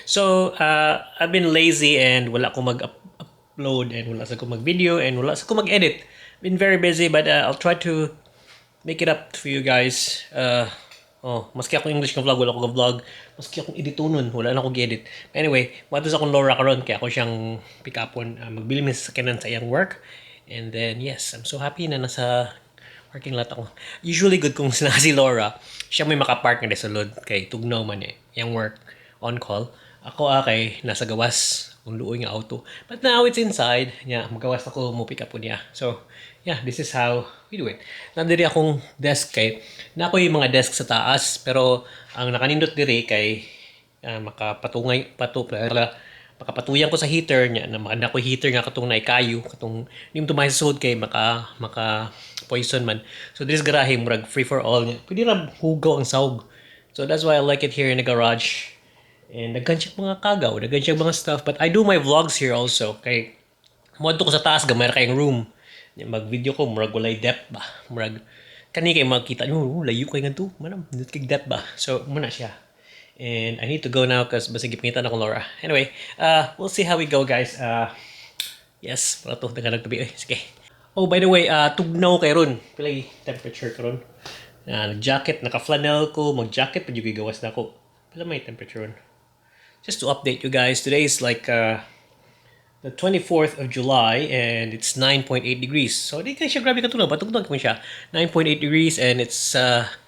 So, I've been lazy and wala ko mag-upload and wala sa ko mag-video and wala sa ko mag-edit. Been very busy but I'll try to make it up for you guys. Maski ako English ka vlog, wala ko vlog. Maski akong editonon, wala na ko gi-edit. Anyway, matos akong Laura karon kaya ako siyang pick upon magbili mi sa sakyanan sa iyang work. And then yes, I'm so happy na nasa parking lot ako. Usually good kung sina si Laura, siya may makapark nga desulod kay tugnaw man yung work on call. Ako kay nasa gawas kung luoy nga auto. But now it's inside. Yeah, magawas ako mo pick up po niya. So, yeah, this is how we do it. Nandiri akong desk kay na ako yung mga desk sa taas pero ang nakanindot diri kay makapatuyan ko sa heater nya na makanda ko heater nga katong naikayo katong nim to mahisod kay maka poison man. So this garahe murag free for all nya. Pwede ra hugaw ang sawg. So that's why I like it here in the garage. And daghan siya mga kagaw, daghan siya mga stuff. But I do my vlogs here also. Kay moadto ko sa taas gamay ra kayong room. Mag-video ko murag walay depth ba. Murag kani kay makita nyo, layo kay ngadto. Manam, dito kay depth ba. So muna siya. And I need to go now because basig gipingitan ako Laura. Anyway, we'll see how we go guys. Yes, para to dagan nagtabi. Sige. Oh, by the way, tugnaw kay ron. Pilay temperature karon. Nag-jacket, naka-flannel ko, mag-jacket pa yung gawas na ako. Pila may temperature ron. Just to update you guys, today is like the 24th of July and it's 9.8 degrees. So di kay siya grabe katulog, patugtog mo siya. 9.8 degrees and it's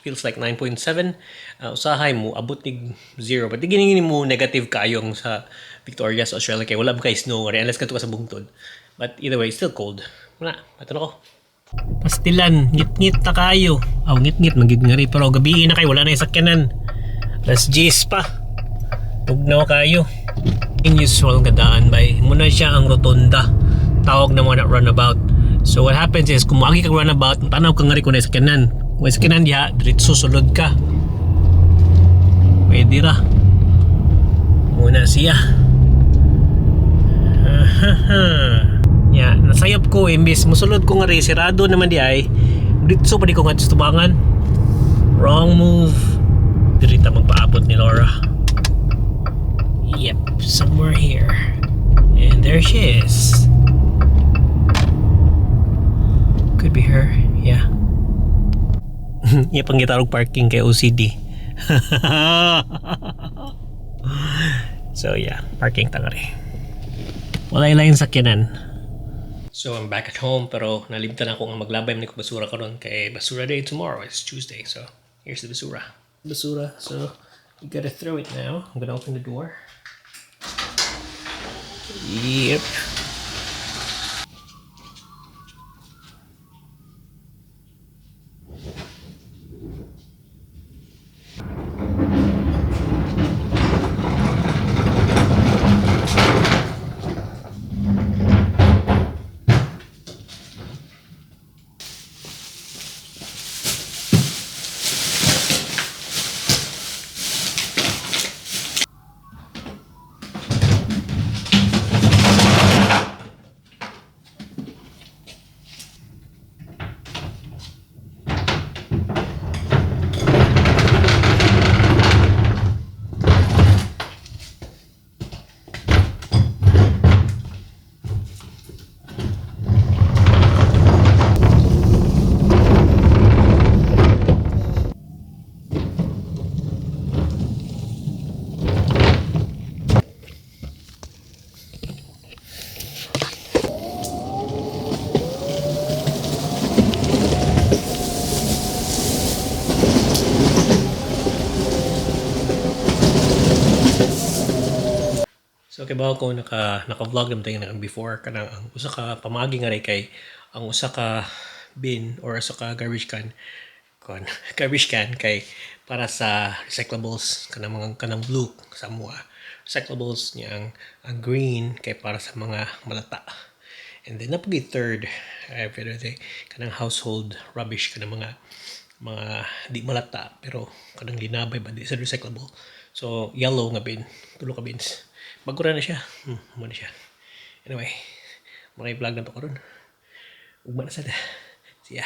feels like 9.7. Usahay mo abot nig 0. But di gini mo negative kayong sa Victoria sa Australia kay wala ba kay snow unless kadto ka sa bungtod. But either way, still cold. Muna, patano ko. Pastilan, ngit-ngit ta kayo. Ngit-ngit magig ngari pero gabi na kay wala na sakyanan. Plus G's pa. Tugnaw kayo. Unusual nga daan bay. Muna siya ang rotonda. Tawag na mga runabout. So what happens is kung maagi kang runabout, tanaw kang ngari ko na sakyanan. Kung sakyanan diha, diretso sulod ka. Pwede ra. Muna siya. Nasayap ko imbis musulod ko ngari sirado naman di ay. Diretso pa di ko nga tubangan. Wrong move. Dirita magpaabot ni Laura. Yep, somewhere here. And there she is. Could be her, yeah. Iya pang gitarog parking kay OCD. So yeah, parking tangari. Walay lain sakyanan. So I'm back at home pero nalimtan ako nga maglabay man ko basura karon kay basura day tomorrow. It's Tuesday, so here's the basura. So you gotta throw it now. I'm gonna open the door. Yep. So kay bago ko naka-vlog naman tayo before kanang ang usa ka pamagi nga ray kay ang usa ka bin or usa ka garbage can kay para sa recyclables kanang blue sa mga recyclables niya ang green kay para sa mga malata. And then napagi third pero kanang household rubbish kanang mga di malata pero kanang linabay ba di sa recyclable. So yellow nga bin, tulo ka bins. Bagura na siya. Muna siya. Anyway, mga i-vlog na to karon. Ugma na sada. Siya.